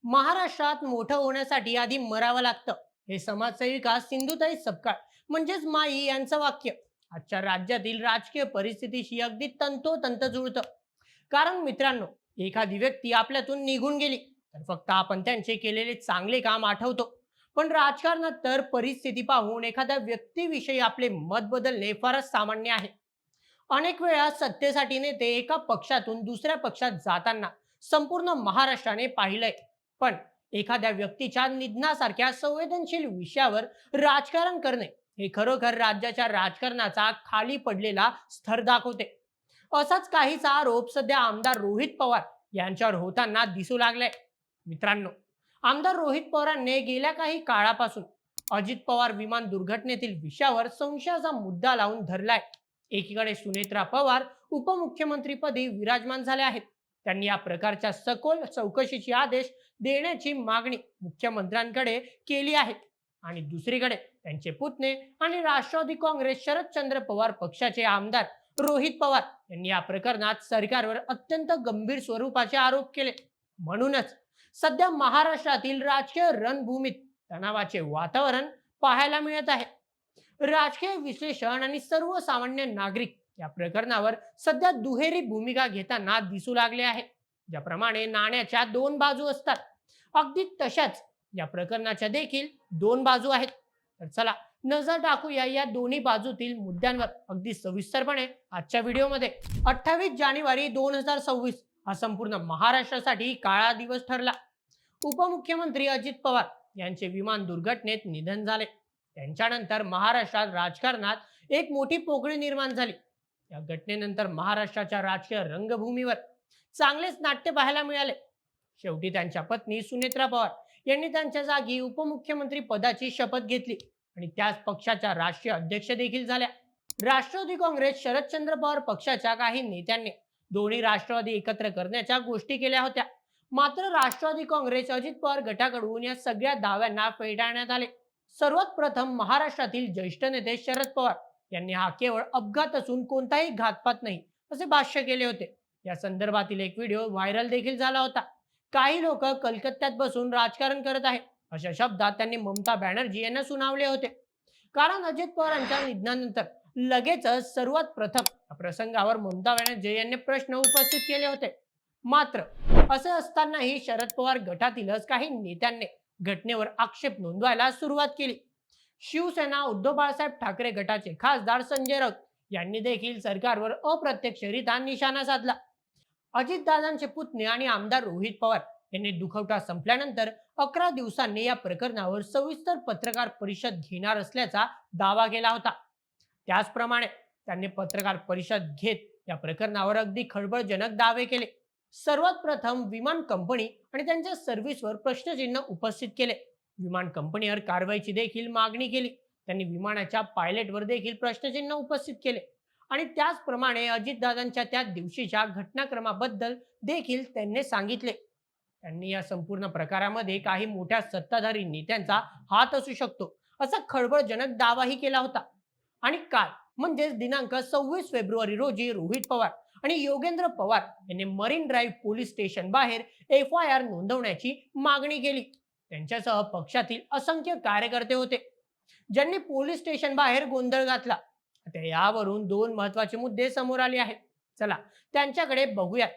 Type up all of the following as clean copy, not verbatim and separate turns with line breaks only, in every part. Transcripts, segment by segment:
महाराष्ट्रात मोठं होण्यासाठी आधी मरावं लागतं, हे समाजसेविका सिंधुताई सपकाळ म्हणजेच माई यांचं वाक्य आजच्या राज्यातील राजकीय परिस्थितीशी अगदी तंतोतंत जुळतं. कारण मित्रांनो, एखादी व्यक्ती आपल्यातून निघून गेली तर फक्त आपण त्यांचे केलेले चांगले काम आठवतो, पण राजकारणात तर परिस्थिती पाहून एखाद्या व्यक्तीविषयी आपले मत बदलणे फारच सामान्य आहे. अनेक वेळा सत्तेसाठी नेते एका पक्षातून दुसऱ्या पक्षात जाताना संपूर्ण महाराष्ट्राने पाहिलंय. पण एखाद्या व्यक्तीच्या निधनासारख्या संवेदनशील विषयावर राजकारण करणे हे खरोखर राज्याच्या राजकारणाचा खाली पडलेला स्तर दाखवते. असाच काहीचा आरोप सध्या आमदार रोहित पवार यांच्यावर होताना दिसू लागलाय. मित्रांनो, आमदार रोहित पवारांनी गेल्या काही काळापासून अजित पवार विमान दुर्घटनेतील विषयावर संशयाचा मुद्दा लावून धरलाय. एकीकडे सुनेत्रा पवार उपमुख्यमंत्रीपदी विराजमान झाल्या आहेत. त्यांनी या प्रकारच्या सखोल चौकशीचे आदेश देण्याची मागणी मुख्यमंत्र्यांकडे केली आहे. आणि दुसरीकडे त्यांचे पुतणे आणि राष्ट्रवादी काँग्रेस शरदचंद्र पवार पक्षाचे आमदार रोहित पवार यांनी या प्रकरणात सरकारवर अत्यंत गंभीर स्वरूपाचे आरोप केले. म्हणूनच सध्या महाराष्ट्रातील राजकीय रणभूमीत तणावाचे वातावरण पाहायला मिळत आहे. राजकीय विश्लेषण आणि सर्वसामान्य नागरिक या प्रकरणावर सध्या दुहेरी भूमिका घेताना दिसू लागले आहे. ज्याप्रमाणे नाण्याच्या दोन बाजू असतात, अगदी तशाच या प्रकरणाच्या देखील दोन बाजू आहेत. तर चला नजर टाकूया या दोन्ही बाजूतील मुद्द्यांवर अगदी सविस्तरपणे आजच्या व्हिडिओमध्ये. 28 जानेवारी 2026 हा संपूर्ण महाराष्ट्रासाठी काळा दिवस ठरला. उपमुख्यमंत्री अजित पवार यांचे विमान दुर्घटनेत निधन झाले. त्यांच्यानंतर महाराष्ट्रात राजकारणात एक मोठी पोकळी निर्माण झाली. या घटनेनंतर महाराष्ट्राच्या राजकीय रंगभूमीवर चांगलेच नाट्य पाहायला मिळाले. शेवटी त्यांच्या पत्नी सुनेत्रा पवार यांनी त्यांच्या जागी उपमुख्यमंत्री पदाची शपथ घेतली आणि त्याच पक्षाच्या राष्ट्रीय अध्यक्ष देखील झाल्या. राष्ट्रवादी काँग्रेस शरदचंद्र पवार पक्षाच्या काही नेत्यांनी दोन्ही राष्ट्रवादी एकत्र करण्याच्या गोष्टी केल्या होत्या. मात्र राष्ट्रवादी काँग्रेस अजित पवार गटाकडून या सगळ्या दाव्यांना फेटाळण्यात आले. सर्वात प्रथम महाराष्ट्रातील ज्येष्ठ नेते शरद पवार यांनी हा केवळ अपघात असून कोणताही घातपात नाही असे भाष्य केले होते. या संदर्भातील एक व्हिडिओ व्हायरल देखील झाला होता. काही लोक कलकत्त्यात बसून राजकारण करत आहे अशा शब्दात त्यांनी ममता बॅनर्जी यांना सुनावले होते. कारण अजित पवारांच्या निधनानंतर लगेचच सर्वात प्रथम या प्रसंगावर ममता बॅनर्जी यांनी प्रश्न उपस्थित केले होते. मात्र असे असतानाही शरद पवार गटातीलच काही नेत्यांनी घटनेवर आक्षेप नोंदवायला सुरुवात केली. शिवसेना उद्धव बाळासाहेब ठाकरे गटाचे खासदार संजय राऊत यांनी देखील सरकारवर अप्रत्यक्षरित्या निशाणा साधला. अजितदादांचे पुतणे आणि आमदार रोहित पवार यांनी दुखवटा संपल्यानंतर 11 दिवसांनी या प्रकरणावर सविस्तर पत्रकार परिषद घेणार असल्याचा दावा केला होता. त्याचप्रमाणे त्यांनी पत्रकार परिषद घेत या प्रकरणावर अगदी खळबळजनक दावे केले. सर्वात प्रथम विमान कंपनी आणि त्यांच्या सर्व्हिसवर प्रश्नचिन्ह उपस्थित केले. विमान कंपनीवर कारवाईची देखील मागणी केली. त्यांनी विमानाच्या पायलटवर देखील प्रश्नचिन्ह उपस्थित केले आणि त्याचप्रमाणे अजितदादांच्या त्या दिवशीच्या घटनाक्रमाबद्दल देखील त्यांनी सांगितले. त्यांनी या संपूर्ण प्रकारामध्ये काही मोठ्या सत्ताधारी नेत्यांचा हात असू शकतो असा खळबळजनक दावाही केला होता. आणि काल म्हणजेच दिनांक 26 फेब्रुवारी रोजी रोहित पवार आणि योगेंद्र पवार यांनी मरीन ड्राईव्ह पोलीस स्टेशन बाहेर FIR नोंदवण्याची मागणी केली. त्यांच्यासह पक्षातील असंख्य कार्यकर्ते होते ज्यांनी पोलीस स्टेशन बाहेर गोंधळ घातला. आता यावरून दोन महत्त्वाचे मुद्दे समोर आले आहेत. चला त्यांच्याकडे बघूयात.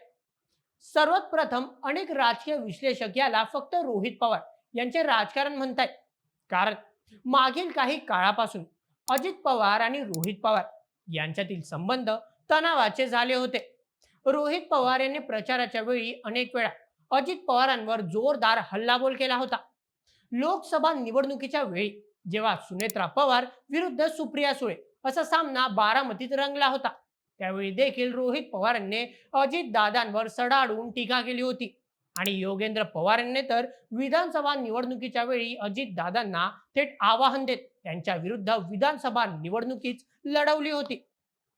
सर्वात प्रथम अनेक राजकीय विश्लेषक याला फक्त रोहित पवार यांचे राजकारण म्हणतात. कारण मागील काही काळापासून अजित पवार आणि रोहित पवार यांच्यातील संबंध तणावाचे झाले होते. रोहित पवार यांनी प्रचाराच्या वेळी अनेक वेळा अजित पवारांवर जोरदार हल्लाबोल केला होता. लोकसभा निवडणुकीच्या वेळी जेव्हा सुनेत्रा पवार विरुद्ध सुप्रिया सुळे असा सामना बारामतीत रंगला होता, त्यावेळी देखील रोहित पवारांनी अजित दादांवर सडाडून टीका केली होती. आणि योगेंद्र पवार यांनी तर विधानसभा निवडणुकीच्या वेळी अजित दादांना थेट आवाहन देत त्यांच्या विरुद्ध विधानसभा निवडणुकीच लढवली होती.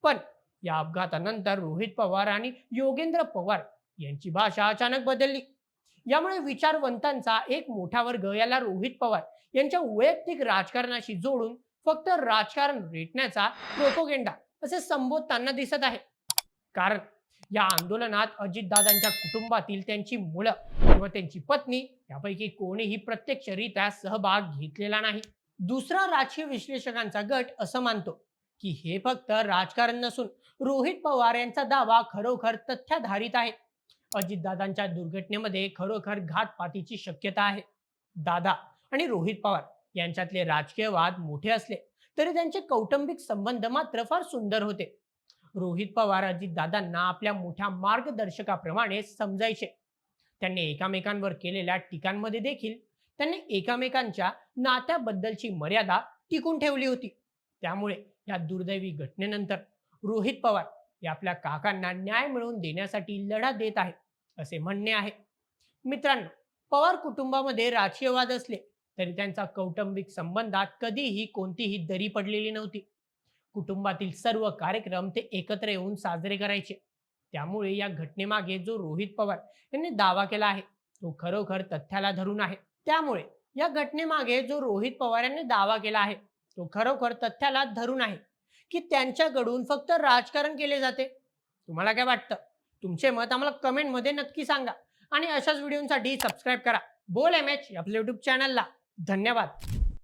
पण या अपघातानंतर रोहित पवार आणि योगेंद्र पवार यांची भाषा अचानक बदलली. यामुळे विचारवंतांचा एक मोठा वर्ग याला रोहित पवार यांच्या वैयक्तिक राजकारणाशी जोडून फक्त राजकारण रेटण्याचा प्रोपोगेंडा असे संबोधताना दिसत आहे. कारण या आंदोलनात अजितदादांच्या कुटुंबातील त्यांची मुलं किंवा त्यांची पत्नी यापैकी कोणीही प्रत्यक्षरित्या सहभाग घेतलेला नाही. दुसरा राजकीय विश्लेषकांचा गट असं मानतो की हे फक्त राजकारण नसून रोहित पवार यांचा दावा खरोखर तथ्याधारित आहे. अजितदादांच्या दुर्घटनेमध्ये खरोखर घातपातीची शक्यता आहे. दादा आणि रोहित पवार यांच्यातले राजकीय वाद मोठे असले तरी त्यांचे कौटुंबिक संबंध मात्र फार सुंदर होते. रोहित पवार अजितदादांना आपल्या मोठ्या मार्गदर्शकाप्रमाणे समजायचे. त्यांनी एकमेकांवर केलेल्या टीकांमध्ये देखील त्यांनी एकमेकांच्या नात्याबद्दलची मर्यादा टिकून ठेवली होती. त्यामुळे या दुर्दैवी घटनेनंतर रोहित पवार हे आपल्या काकांना न्याय मिळवून देण्यासाठी लढा देत आहेत असे म्हणणे आहे. मित्रांनो, पवार कुटुंबामध्ये राजकीय वाद असले तरी त्यांचा कौटुंबिक संबंधात कधीही कोणतीही दरी पडलेली नव्हती. कुटुंबातील सर्व कार्यक्रम ते एकत्र येऊन साजरे करायचे. त्यामुळे या घटनेमागे जो रोहित पवार यांनी दावा केला आहे तो खरोखर तथ्याला धरून आहे. त्यामुळे या घटनेमागे जो रोहित पवार यांनी दावा केला आहे तो खरोखर तथ्याला धरून आहे की त्यांच्याकडून फक्त राजकारण केले जाते. तुम्हाला काय वाटतं? तुमचे मत आम्हाला कमेंटमध्ये नक्की सांगा आणि अशाच व्हिडिओसाठी सबस्क्राईब करा बोल एम एच आपल्या युट्यूब चॅनलला. धन्यवाद.